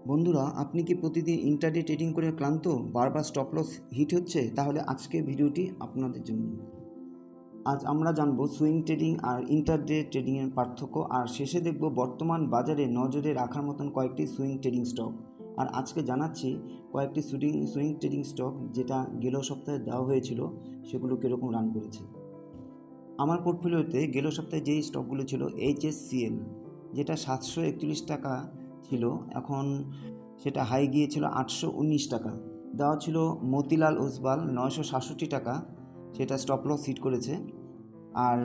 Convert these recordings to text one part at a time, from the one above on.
বন্ধুরা, আপনি কি প্রতিদিন ইন্টারডে ট্রেডিং করে ক্লান্ত, বারবার স্টপ লস হিট হচ্ছে? তাহলে আজকের ভিডিওটি আপনাদের জন্য। আজ আমরা জানবো সুইং ট্রেডিং আর ইন্টারডে ট্রেডিংয়ের পার্থক্য, আর শেষে দেখব বর্তমান বাজারে নজরে রাখার মতন কয়েকটি সুইং ট্রেডিং স্টক। আর আজকে জানাচ্ছি কয়েকটি সুইং ট্রেডিং স্টক যেটা গেল সপ্তাহে দেওয়া হয়েছিল, সেগুলো কীরকম রান করেছে। আমার পোর্টফোলিওতে গেল সপ্তাহে যেই স্টকগুলো ছিল HSCL, যেটা 741 টাকা ছিল, এখন সেটা হাই গিয়েছিল 819 টাকা। দেওয়া ছিল মতিলাল ওসবাল 967 টাকা, সেটা স্টপ লস হিট করেছে। আর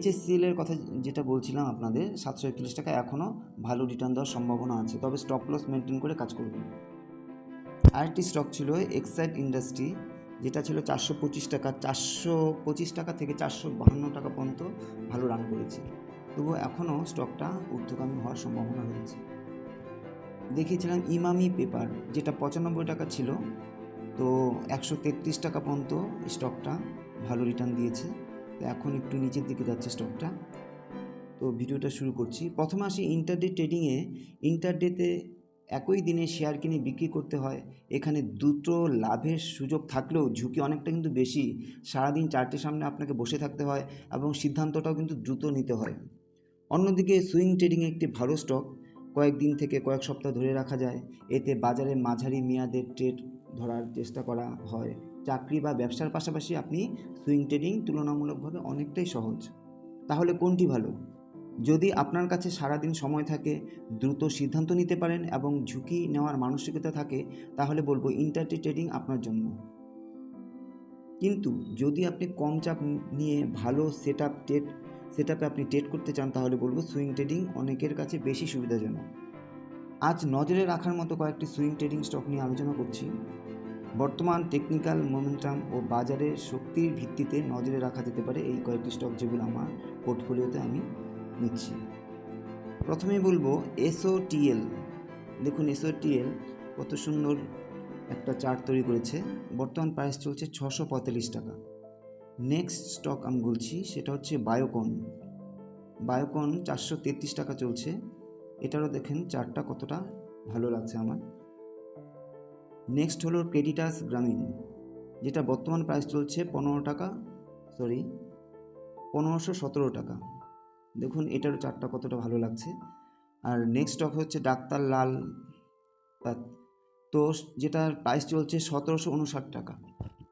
HSCL এর কথা যেটা বলছিলাম আপনাদের, 741 টাকা এখনও ভালো রিটার্ন দেওয়ার সম্ভাবনা আছে, তবে স্টপ লস মেনটেন করে কাজ করবেন। আরেকটি স্টক ছিল এক্সাইড ইন্ডাস্ট্রি, যেটা ছিল 425 টাকা। 425 টাকা থেকে 452 টাকা পর্যন্ত ভালো রান করেছে, তবুও এখনও স্টকটা ঊর্ধ্বগামী হওয়ার সম্ভাবনা রয়েছে। দেখিয়েছিলাম ইমামি পেপার, যেটা 95 টাকা ছিল, তো 133 টাকা পর্যন্ত স্টকটা ভালো রিটার্ন দিয়েছে, তো এখন একটু নিচের দিকে যাচ্ছে স্টকটা। তো ভিডিওটা শুরু করছি। প্রথমে আসি ইন্টারডে ট্রেডিংয়ে। ইন্টারডেতে একই দিনে শেয়ার কিনে বিক্রি করতে হয়। এখানে দুটো লাভের সুযোগ থাকলেও ঝুঁকি অনেকটা কিন্তু বেশি। সারাদিন চার্টের সামনে আপনাকে বসে থাকতে হয় এবং সিদ্ধান্তটাও কিন্তু দ্রুত নিতে হয়। অন্যদিকে সুইং ট্রেডিং একটি ভালো স্টক, কয়েকদিন থেকে কয়েক সপ্তাহ ধরে রাখা যায়। এতে বাজারে মাঝারি মেয়াদের ট্রেড ধরার চেষ্টা করা হয়। চাকরি বা ব্যবসার পাশাপাশি আপনি সুইং ট্রেডিং তুলনামূলকভাবে অনেকটাই সহজ। তাহলে কোনটি ভালো? যদি আপনার কাছে সারাদিন সময় থাকে, দ্রুত সিদ্ধান্ত নিতে পারেন এবং ঝুঁকি নেওয়ার মানসিকতা থাকে, তাহলে বলবো ইন্টারডে ট্রেডিং আপনার জন্য। কিন্তু যদি আপনি কম চাপ নিয়ে ভালো সেটআপে আপনি ট্রেড করতে চান, তাহলে বলবো সুইং ট্রেডিং অনেকের কাছে বেশি সুবিধাজনক। আজ নজরে রাখার মতো কয়েকটি সুইং ট্রেডিং স্টক নিয়ে আলোচনা করছি। বর্তমান টেকনিক্যাল মোমেন্টাম ও বাজারের শক্তির ভিত্তিতে নজরে রাখা যেতে পারে এই কয়েকটি স্টক, যেগুলো আমার পোর্টফোলিওতে আমি নিচ্ছি। প্রথমেই বলবো SOTL। দেখুন SOTL কত সুন্দর একটা চার্ট তৈরি করেছে। বর্তমান প্রাইস চলছে 645 টাকা। নেক্সট স্টক আমি বলছি, সেটা হচ্ছে বায়োকন। 433 টাকা চলছে। এটারও দেখেন চার্টটা কতটা ভালো লাগছে আমার। নেক্সট হলো ক্রেডিটাস গ্রামীণ, যেটা বর্তমান প্রাইস চলছে 1517 টাকা। দেখুন এটারও চার্টটা কতটা ভালো লাগছে। আর নেক্সট স্টক হচ্ছে ডাক্তার লাল, তো যেটার প্রাইস চলছে 1759 টাকা।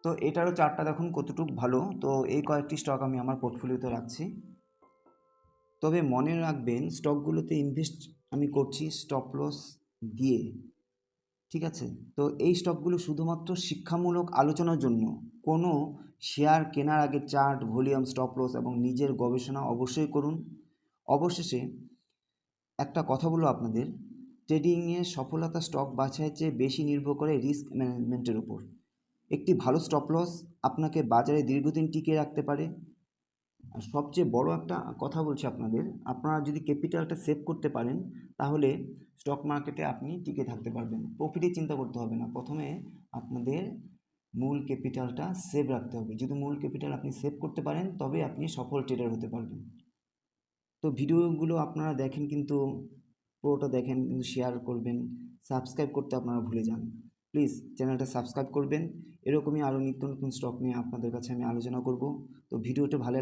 তো এটারও চার্টটা দেখুন কতটুকু ভালো। তো এই কয়েকটি স্টক আমি আমার পোর্টফোলিওতে রাখছি। তবে মনে রাখবেন, স্টকগুলোতে ইনভেস্ট আমি করছি স্টপ লস দিয়ে, ঠিক আছে? তো এই স্টকগুলো শুধুমাত্র শিক্ষামূলক আলোচনার জন্য। কোনো শেয়ার কেনার আগে চার্ট, ভলিউম, স্টপ লস এবং নিজের গবেষণা অবশ্যই করুন। অবশেষে একটা কথা বলবো আপনাদের, ট্রেডিংয়ে সফলতা স্টক বাছাইয়ের চেয়ে বেশি নির্ভর করে রিস্ক ম্যানেজমেন্টের উপর। একটি ভালো স্টপ লস আপনাকে বাজারে দীর্ঘদিন টিকিয়ে রাখতে পারে। আর সবচেয়ে বড় একটা কথা বলছি আপনাদের, আপনারা যদি ক্যাপিটালটা সেভ করতে পারেন, তাহলে স্টক মার্কেটে আপনি টিকে থাকতে পারবেন। প্রফিটের চিন্তা করতে হবে না, প্রথমে আপনাদের মূল ক্যাপিটালটা সেভ রাখতে হবে। যদি মূল ক্যাপিটাল আপনি সেভ করতে পারেন, তবে আপনি সফল ট্রেডার হতে পারবেন। তো ভিডিওগুলো আপনারা দেখেন, কিন্তু পুরোটা দেখেন, কিন্তু শেয়ার করবেন, সাবস্ক্রাইব করতে আপনারা ভুলে যান। প্লিজ চ্যানেলটা সাবস্ক্রাইব করবেন। এরকমই আরও নিত্য নতুন স্টক নিয়ে আপনাদের কাছে আমি আলোচনা করব। তো ভিডিওটা ভালো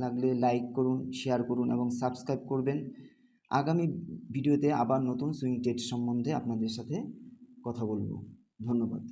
লাগলে লাইক করুন, শেয়ার করুন এবং সাবস্ক্রাইব করবেন। আগামী ভিডিওতে আবার নতুন সুইং ট্রেড সম্বন্ধে আপনাদের সাথে কথা বলবো। ধন্যবাদ।